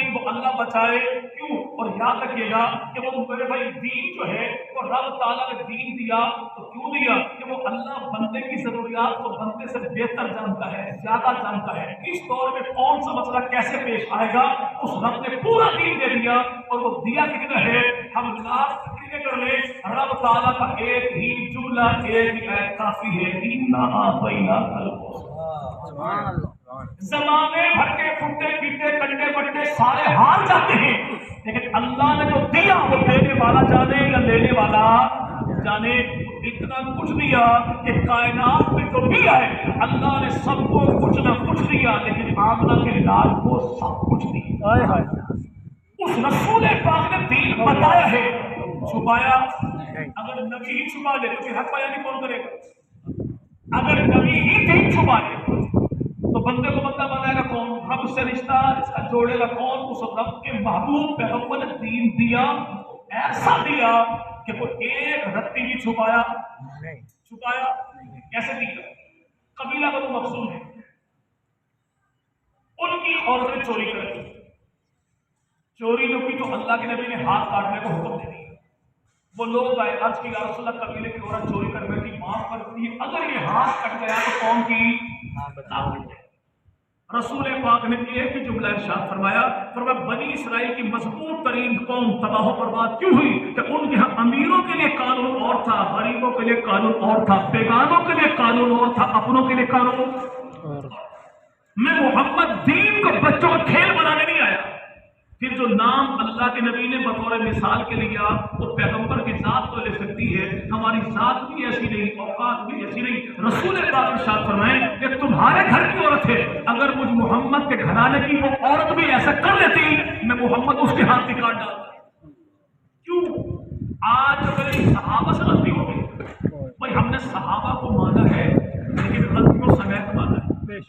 دین کو اللہ بچائے. کیوں؟ اور یاد رکھیے گا کہ وہ میرے بھائی دین جو ہے وہ رب تعالیٰ نے دین دیا تو کیوں دیا؟ کہ وہ اللہ بندے کی ضروریات کو بندے سے بہتر جانتا ہے، زیادہ جانتا ہے. کس دور میں کون سا مسئلہ کیسے پیش آئے گا اس رب نے پورا دین دے دیا. اور وہ دیا کتنا ہے ہم لاکھ تقریریں کر لیں، رب تعالیٰ کا ایک ہی جملہ ایک ہی آیت کافی ہے. اِنَّا أَعْطَيْنَاكَ الْكَوْثَرَ. زمانے بھر کے پھٹے پیٹے کنڈے بٹے سارے ہار جاتے ہیں، لیکن اللہ نے جو دیا وہ دینے والا جانے یا لینے والا جانے. اتنا کچھ دیا کہ کائنات میں جو بھی ہے اللہ نے سب کو کچھ نہ کچھ دیا، لیکن آمنہ کے لال کو سب کچھ دیا. اس رسول پاک نے دین بتایا ہے، چھپایا. اگر نبی ہی چھپا لے تو پھر حق بیانی کون کرے گا؟ اگر نبی ہی دین چھپا لے تو بندے کو بندہ بنائے گا کون؟ رب سے رشتہ اس کا جوڑے گا کون؟ اس رب کے محبوب پیغمبر نے دین دیا، ایسا دیا کہ وہ ایک رتی بھی چھپایا. کیسے دیا؟ قبیلہ بنو مخزوم ہے، ان کی عورتیں چوری کر دی. چوری جو کی تو اللہ کے نبی نے ہاتھ کاٹنے کو حکم دے دیا. وہ لوگ آئے عرض کی یا رسول اللہ قبیلے کی عورت چوری کر بیٹھی، معاف کر دی، اگر یہ ہاتھ کٹ گیا تو قوم کی نام کٹ جائے. رسول پاک نے ایک ہی جملہ ارشاد فرمایا بنی اسرائیل کی مضبوط ترین قوم تباہ و برباد کیوں ہوئی؟ کہ ان کے ہاں امیروں کے لیے قانون اور تھا، غریبوں کے لیے قانون اور تھا، بیگانوں کے لیے قانون اور تھا، اپنوں کے لیے قانون اور. میں محمد دین کو بچوں کا کھیل بنانے نہیں آیا. پھر جو نام اللہ کے نبی نے بطور مثال کے لیا وہ پیغمبر کی ذات تو لے سکتی ہے، ہماری ذات بھی ایسی نہیں، اوقات بھی ایسی نہیں. رسول پاک ارشاد فرمائیں کہ تمہارے گھر کی عورت ہے، اگر مجھ محمد کے گھرانے کی وہ عورت بھی ایسا کر لیتی میں محمد اس کے ہاتھ بھی کاٹ ڈالتا. کیوں؟ آج اگر صحابہ سے غلطی ہو گئی، بھائی ہم نے صحابہ کو مانا ہے لیکن غلطیوں سمیت مانا ہے.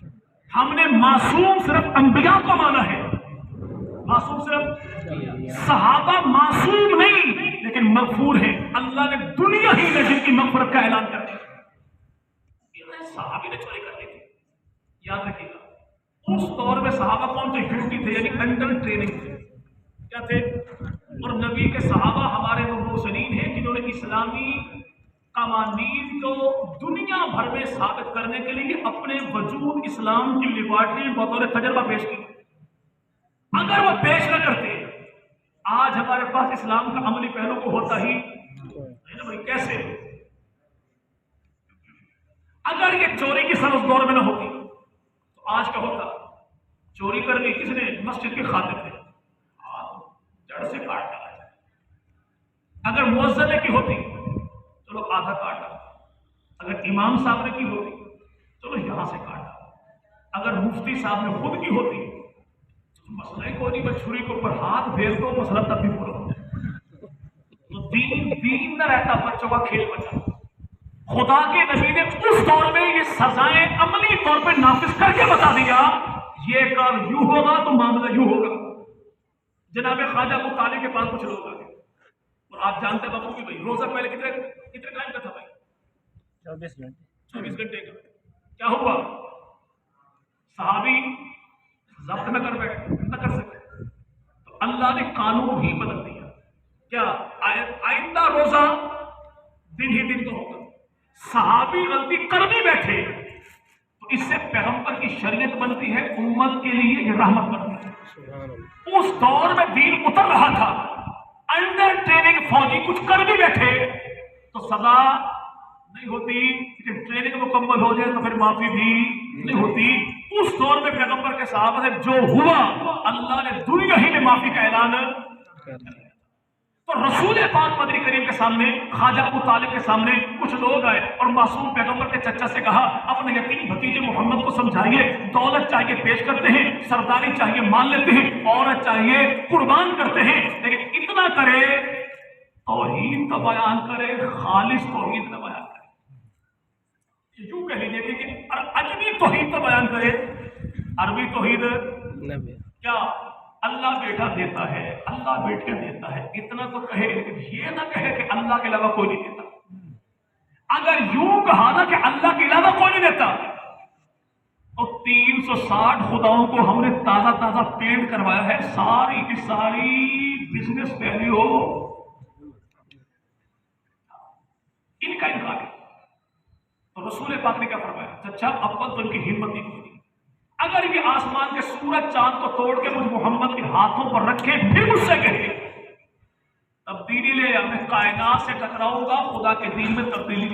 ہم نے معصوم صرف انبیاء کو مانا ہے، معصوم صرف صحابہ معصوم نہیں لیکن مغفور ہیں. اللہ نے دنیا ہی میں جن کی مغفرت کا اعلان کر دیا. صحابی نے چوری کر لی تھی، یاد رکھیے گا. اس دور میں صحابہ کون تھے؟ 50 تھے، یعنی انڈر ٹریننگ تھے. کیا تھے؟ اور نبی کے صحابہ ہمارے وہ مرسلین ہیں جنہوں نے اسلامی قوانین کو دنیا بھر میں ثابت کرنے کے لیے اپنے وجود اسلام کی لیبارٹری بطور تجربہ پیش کی. اگر وہ پیش نہ کرتے آج ہمارے پاس اسلام کا عملی پہلو کو ہوتا ہی نہیں نا بھائی. کیسے؟ اگر یہ چوری کی سن اس دور میں نہ ہوتی تو آج کیا ہوتا؟ چوری کر لی کس نے؟ مسجد کے خادم نے، جڑ سے کاٹ ڈالا جائے. اگر مؤذن کی ہوتی چلو آدھا کاٹ ڈالا، اگر امام صاحب نے کی ہوتی چلو یہاں سے کاٹ ڈالا، اگر مفتی صاحب نے خود کی ہوتی مسئلہ ہی کوئی نہیں، میں چھری کے اوپر ہاتھ بھیج دو مسئلہ تب بھی پورا ہو جائے. تو دین نہ رہتا، بچوں کا کھیل بچا. خدا کے نبی نے اس دور میں یہ سزائیں عملی طور پہ نافذ کر کے بتا دیا، یہ کام یوں ہوگا تو معاملہ یوں ہوگا. جناب خواجہ ابو طالب کے پاس کچھ لوگ آ گئے اور آپ جانتے ہیں بخوبی بھائی روزہ پہلے کتنے ٹائم کا تھا بھائی؟ 24 گھنٹے کا. کیا ہوا؟ صحابی ضبط نہ کر سکتے تو اللہ نے قانون ہی بدل دیا. کیا؟ آئندہ روزہ دن ہی دن کو ہوگا. صحابی غلطی کر بھی بیٹھے تو اس سے پیغمبر کی شریعت بنتی ہے، امت کے لیے یہ رحمت بنتی ہے. اس دور میں دین اتر رہا تھا، انڈر ٹریننگ فوجی کچھ کر بھی بیٹھے تو سزا نہیں ہوتی، لیکن ٹریننگ مکمل ہو جائے تو پھر معافی بھی نہیں ہوتی. اس دور میں پیغمبر کے صحابہ سے جو ہوا اللہ نے دنیا ہی میں معافی کا اعلان کر دیا. تو رسول پاک مدنی کریم کے سامنے، خواجہ ابو طالب کے سامنے کچھ لوگ آئے اور معصوم پیغمبر کے چچا سے کہا اپنے یتیم بھتیجے محمد کو سمجھائیے، دولت چاہیے پیش کرتے ہیں، سرداری چاہیے مان لیتے ہیں، عورت چاہیے قربان کرتے ہیں، لیکن اتنا کرے توحید کا بیان کرے، خالص توحید کا بیان کرے. یوں کہہ لیجیے کہ اجمی توحید کا بیان کرے، عربی توحید. کیا اللہ بیٹا دیتا ہے، اللہ بیٹے دیتا ہے، اتنا تو کہے، لیکن یہ نہ کہے کہ اللہ کے علاوہ کوئی نہیں دیتا. اگر یوں کہا نا کہ اللہ کے علاوہ کوئی نہیں دیتا اور 360 خداؤں کو ہم نے تازہ تازہ پینٹ کروایا ہے، ساری کی ساری بزنس ویلیو ان کا انکار ہے۔ تو رسول پاک نے کیا فرمایا؟ اچھا اول تو ان کی ہمت ہی نہیں، اگر یہ آسمان کے سورج چاند کو توڑ کے مجھ محمد کے ہاتھوں پر رکھے پھر مجھ سے کہے تبدیلی لے، میں کائنات سے ٹکراؤں گا، خدا کے دین میں تبدیلی